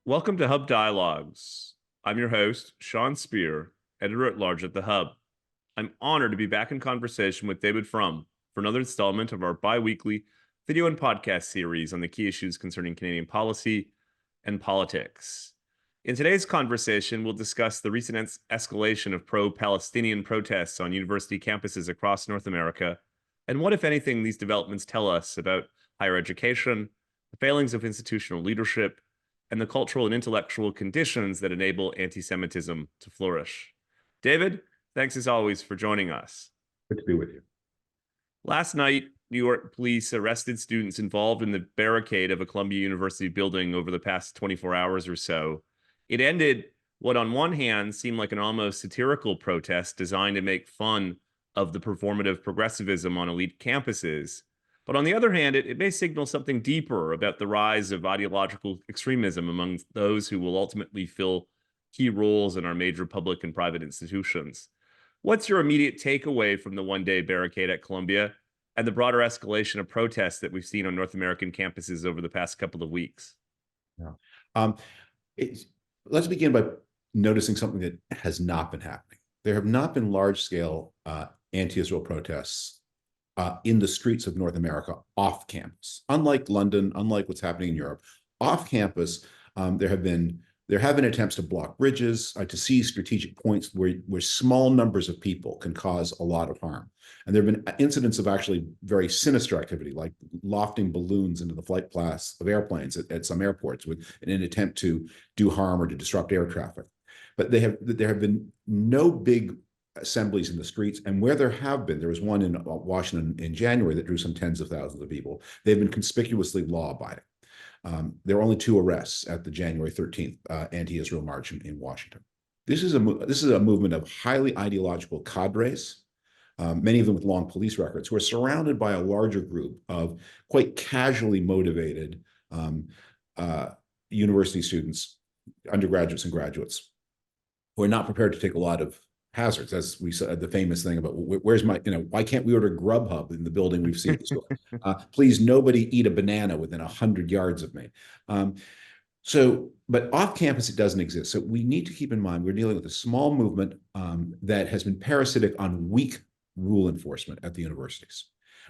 Welcome to Hub Dialogues. I'm your host, Sean Speer, editor-at-large at The Hub. I'm honored to be back in conversation with David Frum for another installment of our bi-weekly video and podcast series on the key issues concerning Canadian policy and politics. In today's conversation, we'll discuss the recent escalation of pro-Palestinian protests on university campuses across North America, and what, if anything, these developments tell us about higher education, the failings of institutional leadership, and the cultural and intellectual conditions that enable anti-Semitism to flourish. David, thanks as always for joining us. Good to be with you. Last night, New York police arrested students involved in the barricade of a Columbia University building over the past 24 hours or so. It ended what on one hand seemed like an almost satirical protest designed to make fun of the performative progressivism on elite campuses. But on the other hand, it may signal something deeper about the rise of ideological extremism among those who will ultimately fill key roles in our major public and private institutions. What's your immediate takeaway from the one-day barricade at Columbia and the broader escalation of protests that we've seen on North American campuses over the past couple of weeks? Yeah. Let's begin by noticing something that has not been happening. There have not been large-scale anti-Israel protests in the streets of North America off campus. Unlike London, unlike what's happening in Europe, off campus, there have been attempts to block bridges, to seize strategic points where small numbers of people can cause a lot of harm. And there have been incidents of actually very sinister activity, like lofting balloons into the flight paths of airplanes at some airports in an attempt to do harm or to disrupt air traffic. But there have been no big assemblies in the streets, and where there have been, there was one in Washington in January that drew some tens of thousands of people. They've been conspicuously law-abiding. There were only 2 arrests at the January 13th anti-Israel march in Washington. This is a movement of highly ideological cadres, many of them with long police records, who are surrounded by a larger group of quite casually motivated university students, undergraduates and graduates, who are not prepared to take a lot of hazards, as we said, the famous thing about where's my, why can't we order Grubhub in the building we've seen? Please, nobody eat a banana within 100 yards of me. But off campus, it doesn't exist. So we need to keep in mind, we're dealing with a small movement that has been parasitic on weak rule enforcement at the universities.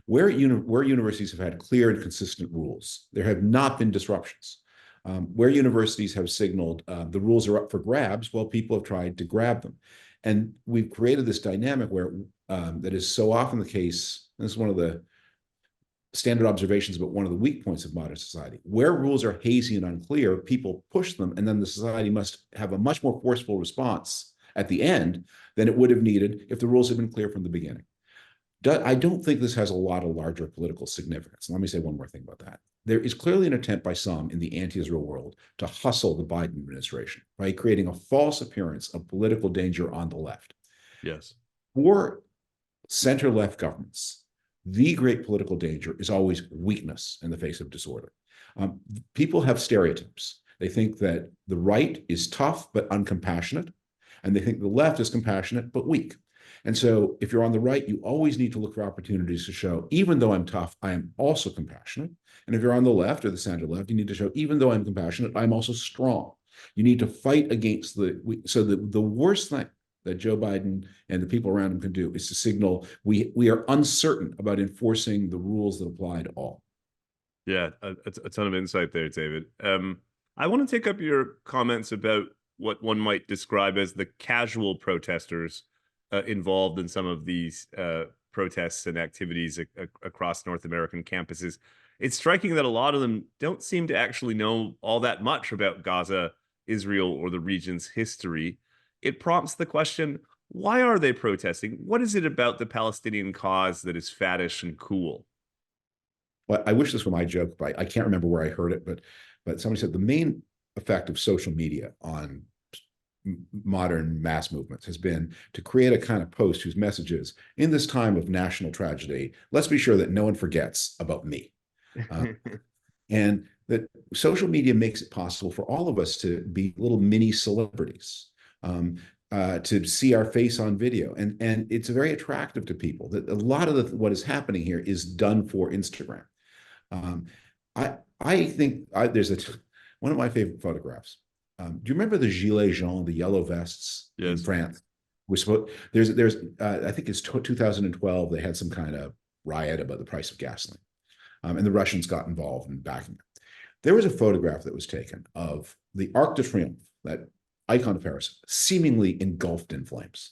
Where universities have had clear and consistent rules, there have not been disruptions. Where universities have signaled the rules are up for grabs, well, people have tried to grab them. And we've created this dynamic where that is so often the case. This is one of the standard observations about one of the weak points of modern society. Where rules are hazy and unclear, people push them, and then the society must have a much more forceful response at the end than it would have needed if the rules had been clear from the beginning. I don't think this has a lot of larger political significance. Let me say one more thing about that. There is clearly an attempt by some in the anti-Israel world to hustle the Biden administration by creating a false appearance of political danger on the left. Yes. For center-left governments, the great political danger is always weakness in the face of disorder. People have stereotypes. They think that the right is tough but uncompassionate, and they think the left is compassionate but weak. And so if you're on the right, you always need to look for opportunities to show, even though I'm tough, I am also compassionate. And if you're on the left or the center left, you need to show, even though I'm compassionate, I'm also strong. You need to fight against the worst thing that Joe Biden and the people around him can do is to signal we are uncertain about enforcing the rules that apply to all. Yeah, a ton of insight there, David. I want to take up your comments about what one might describe as the casual protesters involved in some of these protests and activities across North American campuses. It's striking that a lot of them don't seem to actually know all that much about Gaza, Israel, or the region's history. It prompts the question, why are they protesting? What is it about the Palestinian cause that is faddish and cool? Well, I wish this were my joke, but I can't remember where I heard it, but somebody said the main effect of social media on modern mass movements has been to create a kind of post whose message is, in this time of national tragedy, let's be sure that no one forgets about me. And that social media makes it possible for all of us to be little mini celebrities, to see our face on video. And it's very attractive to people. That a lot of what is happening here is done for Instagram. I think there's one of my favorite photographs Do you remember the gilets jaunes, the yellow vests in Yes. France? I think it's 2012. They had some kind of riot about the price of gasoline, and the Russians got involved in backing it. There was a photograph that was taken of the Arc de Triomphe, that icon of Paris, seemingly engulfed in flames.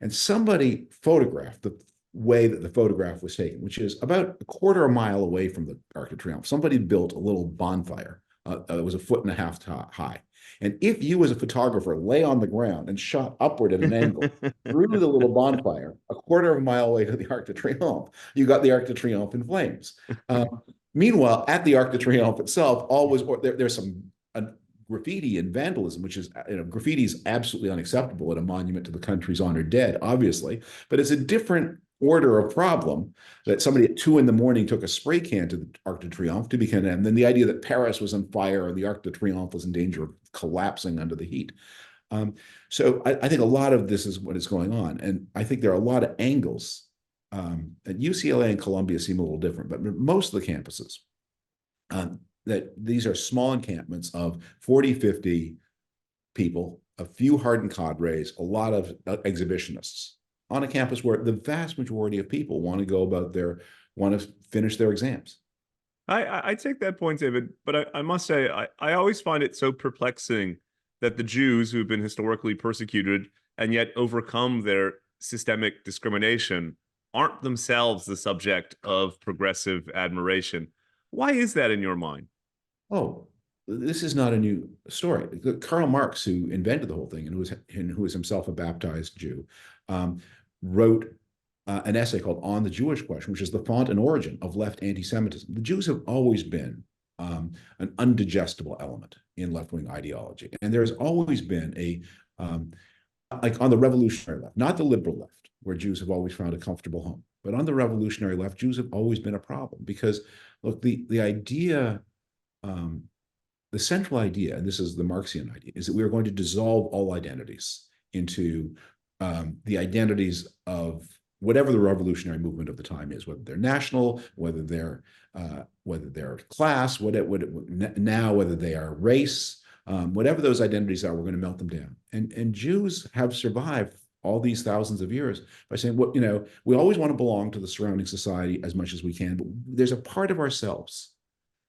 And somebody photographed the way that the photograph was taken, which is about a quarter of a mile away from the Arc de Triomphe. Somebody built a little bonfire that was a foot and a half high. And if you, as a photographer, lay on the ground and shot upward at an angle through the little bonfire, a quarter of a mile away to the Arc de Triomphe, you got the Arc de Triomphe in flames. Meanwhile, at the Arc de Triomphe itself, there's some graffiti and vandalism, which is, graffiti is absolutely unacceptable at a monument to the country's honored dead, obviously, but it's a different order of problem that somebody at 2 a.m. took a spray can to the Arc de Triomphe to be condemned. Then the idea that Paris was on fire and the Arc de Triomphe was in danger of collapsing under the heat. So I think a lot of this is what is going on. And I think there are a lot of angles. At UCLA and Columbia seem a little different, but most of the campuses, that these are small encampments of 40, 50 people, a few hardened cadres, a lot of exhibitionists on a campus where the vast majority of people want to finish their exams. I take that point, David, but I must say, I always find it so perplexing that the Jews who've been historically persecuted and yet overcome their systemic discrimination aren't themselves the subject of progressive admiration. Why is that in your mind? Oh, this is not a new story. Karl Marx, who invented the whole thing and who was himself a baptized Jew, wrote an essay called On the Jewish Question, which is the font and origin of left anti-Semitism. The Jews have always been an undigestible element in left-wing ideology. And there's always been like on the revolutionary left, not the liberal left, where Jews have always found a comfortable home, but on the revolutionary left, Jews have always been a problem because, look, the idea, the central idea, and this is the Marxian idea, is that we are going to dissolve all identities into the identities of whatever the revolutionary movement of the time is, whether they're national, whether they're class, whether they are race, whatever those identities are, we're going to melt them down. And Jews have survived all these thousands of years by saying, we always want to belong to the surrounding society as much as we can, but there's a part of ourselves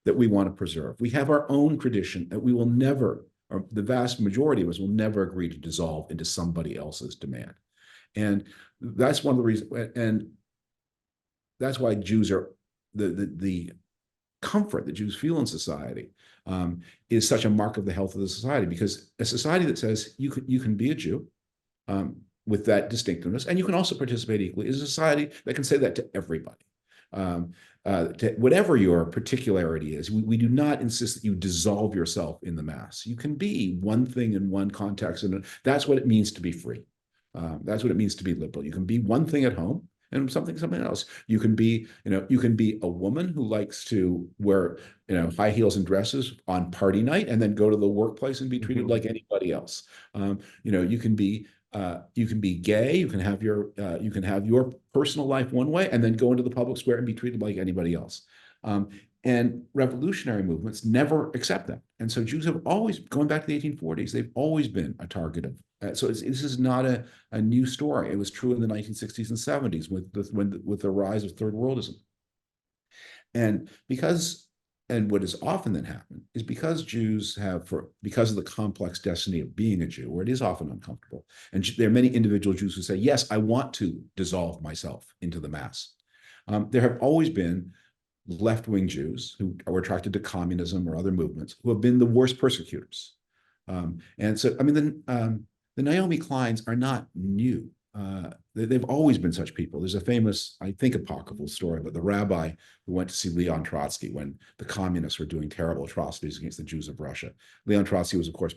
that we want to preserve. We have our own tradition that we will never, or the vast majority of us will never agree to dissolve into somebody else's demand. And that's one of the reasons, and that's why Jews are the comfort that Jews feel in society is such a mark of the health of the society, because a society that says you can be a Jew with that distinctiveness, and you can also participate equally, is a society that can say that to everybody. To whatever your particularity is, we do not insist that you dissolve yourself in the mass. You can be one thing in one context, and that's what it means to be free. That's what it means to be liberal. You can be one thing at home and something else. You can be a woman who likes to wear, high heels and dresses on party night and then go to the workplace and be treated like anybody else. You can be gay. You can have your personal life one way and then go into the public square and be treated like anybody else. And revolutionary movements never accept that. And so Jews have always, going back to the 1840s, they've always been a target of. So this is not a new story. It was true in the 1960s and 70s with the rise of third worldism. And what has often then happened is because Jews because of the complex destiny of being a Jew, where it is often uncomfortable. And there are many individual Jews who say, yes, I want to dissolve myself into the mass. There have always been left-wing Jews who are attracted to communism or other movements who have been the worst persecutors. And so, the Naomi Kleins are not new. They've always been such people. There's a famous, I think, apocryphal story about the rabbi who went to see Leon Trotsky when the communists were doing terrible atrocities against the Jews of Russia. Leon Trotsky was, of course,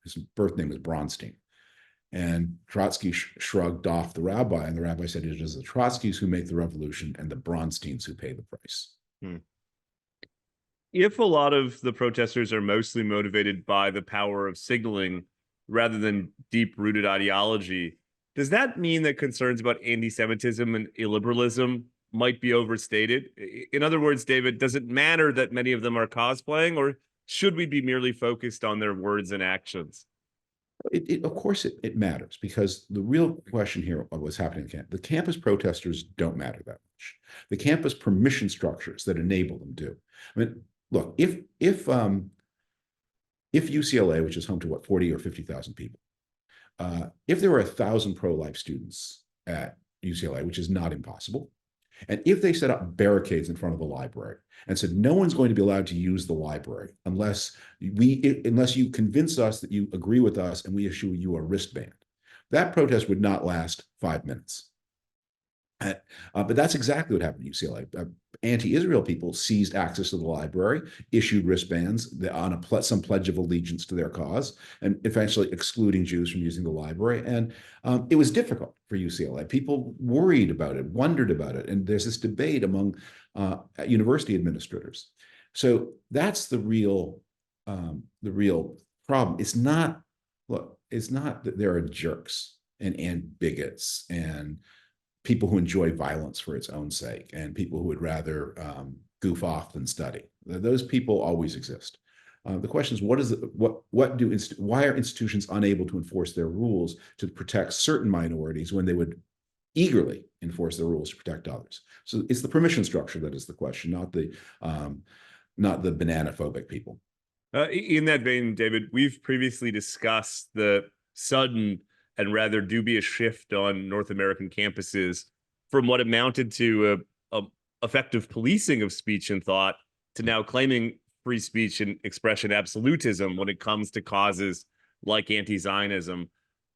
his birth name was Bronstein. And Trotsky shrugged off the rabbi, and the rabbi said, it is the Trotskys who make the revolution and the Bronsteins who pay the price. If a lot of the protesters are mostly motivated by the power of signaling rather than deep-rooted ideology, does that mean that concerns about anti-Semitism and illiberalism might be overstated? In other words, David, does it matter that many of them are cosplaying, or should we be merely focused on their words and actions? Of course, it matters, because the real question here of what's happening in the campus protesters don't matter that much. The campus permission structures that enable them do. I mean, look, if UCLA, which is home to what, 40 or 50,000 people, if there were 1,000 pro-life students at UCLA, which is not impossible, and if they set up barricades in front of the library and said, no one's going to be allowed to use the library unless you convince us that you agree with us and we issue you a wristband, that protest would not last 5 minutes. But that's exactly what happened at UCLA. Anti-Israel people seized access to the library, issued wristbands on some pledge of allegiance to their cause, and eventually excluding Jews from using the library. And it was difficult for UCLA. People worried about it, wondered about it, and there's this debate among university administrators. So that's the real problem. It's not that there are jerks and bigots and people who enjoy violence for its own sake, and people who would rather goof off than study. Those people always exist. The question is, why are institutions unable to enforce their rules to protect certain minorities when they would eagerly enforce their rules to protect others? So it's the permission structure that is the question, not the banana-phobic people. In that vein, David, we've previously discussed the sudden and rather dubious shift on North American campuses from what amounted to a effective policing of speech and thought to now claiming free speech and expression absolutism when it comes to causes like anti-Zionism.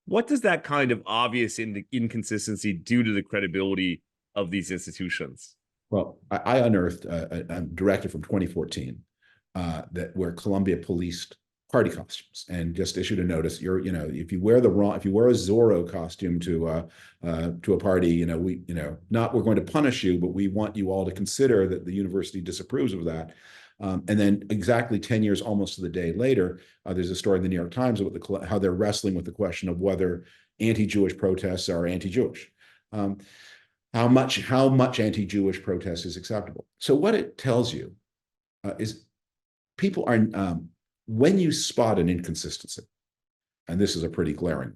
What does that kind of obvious inconsistency do to the credibility of these institutions? Well, I unearthed a directive from 2014 where Columbia policed party costumes and just issued a notice. If you wear a Zorro costume to a party, we're going to punish you, but we want you all to consider that the university disapproves of that. And then exactly 10 years, almost to the day later, there's a story in the New York Times about how they're wrestling with the question of whether anti-Jewish protests are anti-Jewish. How much anti-Jewish protest is acceptable? So what it tells you is people are, when you spot an inconsistency, and this is a pretty glaring,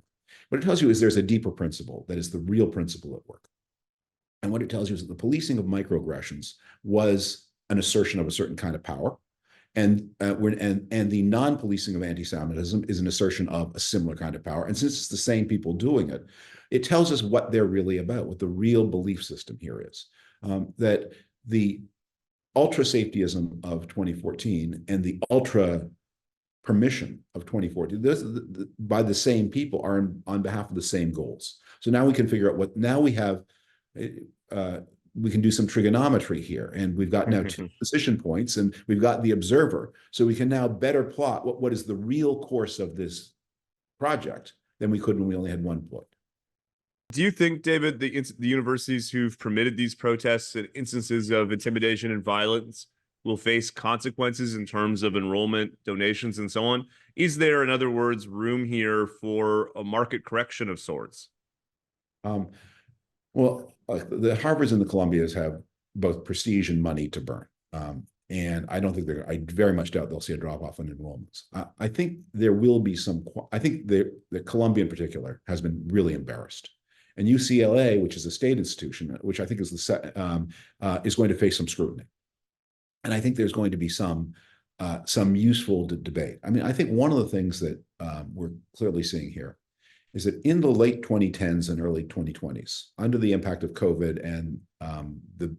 what it tells you is there's a deeper principle that is the real principle at work. And what it tells you is that the policing of microaggressions was an assertion of a certain kind of power, and the non-policing of anti-Semitism is an assertion of a similar kind of power. And since it's the same people doing it, it tells us what they're really about, what the real belief system here is. That the ultra-safetyism of 2014 and the ultra permission of 2014, by the same people, are on behalf of the same goals. So now we can figure out now we have, we can do some trigonometry here, and we've got now 2 position points, and we've got the observer. So we can now better plot what is the real course of this project than we could when we only had 1 point. Do you think, David, the universities who've permitted these protests and instances of intimidation and violence will face consequences in terms of enrollment, donations, and so on? Is there, in other words, room here for a market correction of sorts? Well, the Harvards and the Columbias have both prestige and money to burn. And I don't think I very much doubt they'll see a drop off in enrollments. I think there will be I think the Columbia in particular has been really embarrassed. And UCLA, which is a state institution, which I think is is going to face some scrutiny. And I think there's going to be some useful debate. I mean, I think one of the things that we're clearly seeing here is that in the late 2010s and early 2020s, under the impact of COVID and the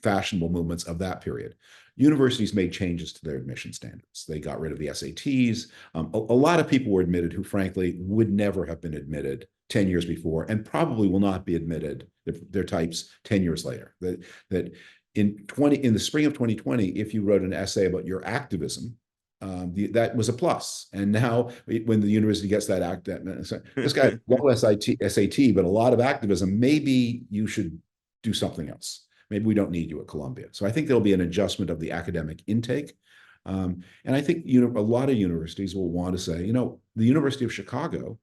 fashionable movements of that period, universities made changes to their admission standards. They got rid of the SATs. A lot of people were admitted who, frankly, would never have been admitted 10 years before, and probably will not be admitted, their types, 10 years later. That in the spring of 2020, if you wrote an essay about your activism, that was a plus. And now, when the university gets this guy, low SAT, but a lot of activism, maybe you should do something else. Maybe we don't need you at Columbia. So I think there'll be an adjustment of the academic intake. And I think a lot of universities will want to say, the University of Chicago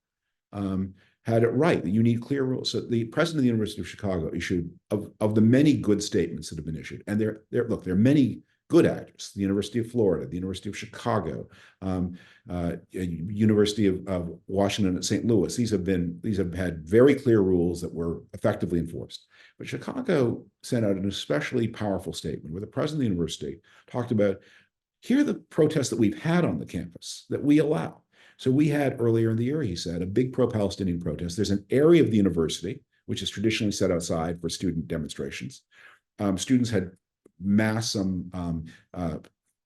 had it right, that you need clear rules. So the president of the University of Chicago issued, of the many good statements that have been issued, and there are many good actors, the University of Florida, the University of Chicago, University of Washington at St. Louis. These have had very clear rules that were effectively enforced. But Chicago sent out an especially powerful statement where the president of the university talked about, here are the protests that we've had on the campus that we allow. So we had earlier in the year, he said, a big pro-Palestinian protest. There's an area of the university which is traditionally set outside for student demonstrations. Students had massed some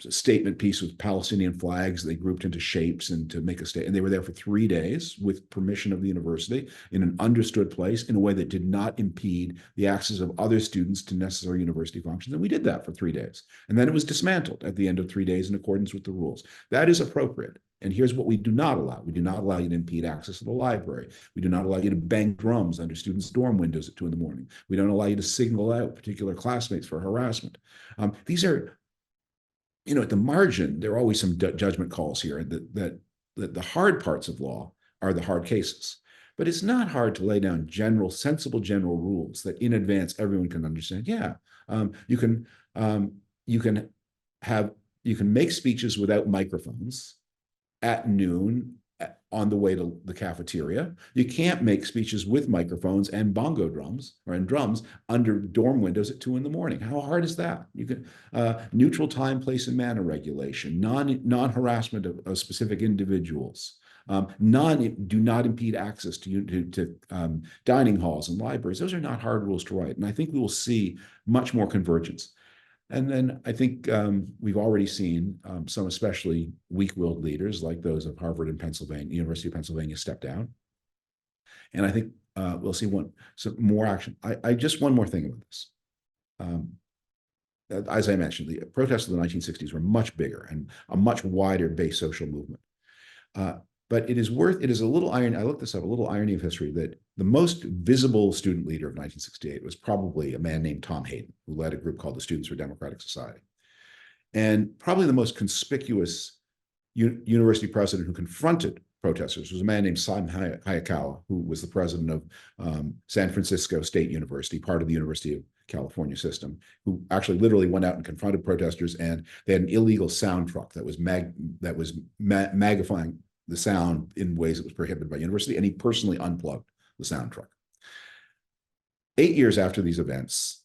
statement piece with Palestinian flags. They grouped into shapes and to make a statement. And they were there for 3 days with permission of the university in an understood place in a way that did not impede the access of other students to necessary university functions. And we did that for 3 days. And then it was dismantled at the end of 3 days in accordance with the rules. That is appropriate. And here's what we do not allow. We do not allow you to impede access to the library. We do not allow you to bang drums under students' dorm windows at 2 a.m. We don't allow you to single out particular classmates for harassment. These are, at the margin, there are always some judgment calls here that the hard parts of law are the hard cases. But it's not hard to lay down sensible general rules that in advance everyone can understand. Yeah, you can make speeches without microphones at noon on the way to the cafeteria. You can't make speeches with microphones and bongo drums and drums under dorm windows at 2 a.m. How hard is that? You can neutral time, place, and manner regulation, non-harassment of specific individuals, do not impede access to dining halls and libraries. Those are not hard rules to write. And I think we will see much more convergence. And then I think we've already seen some especially weak-willed leaders like those of Harvard and Pennsylvania, University of Pennsylvania, step down. And I think we'll see some more action. I just one more thing about this. As I mentioned, the protests of the 1960s were much bigger and a much wider base social movement. But it is a little irony, I looked this up, a little irony of history, that the most visible student leader of 1968 was probably a man named Tom Hayden, who led a group called the Students for Democratic Society. And probably the most conspicuous university president who confronted protesters was a man named Simon Hayakawa, who was the president of San Francisco State University, part of the University of California system, who actually literally went out and confronted protesters, and they had an illegal sound truck that was magnifying the sound in ways that was prohibited by university, and he personally unplugged the sound truck. 8 years after these events,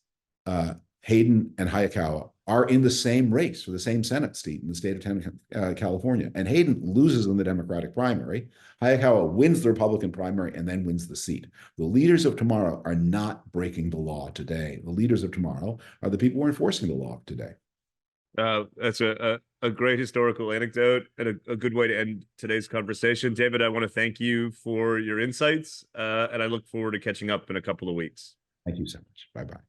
Hayden and Hayakawa are in the same race for the same Senate seat in the state of California, and Hayden loses in the Democratic primary. Hayakawa wins the Republican primary and then wins the seat. The leaders of tomorrow are not breaking the law today. The leaders of tomorrow are the people who are enforcing the law today. That's a great historical anecdote and a good way to end today's conversation. David, I want to thank you for your insights, and I look forward to catching up in a couple of weeks. Thank you so much. Bye-bye.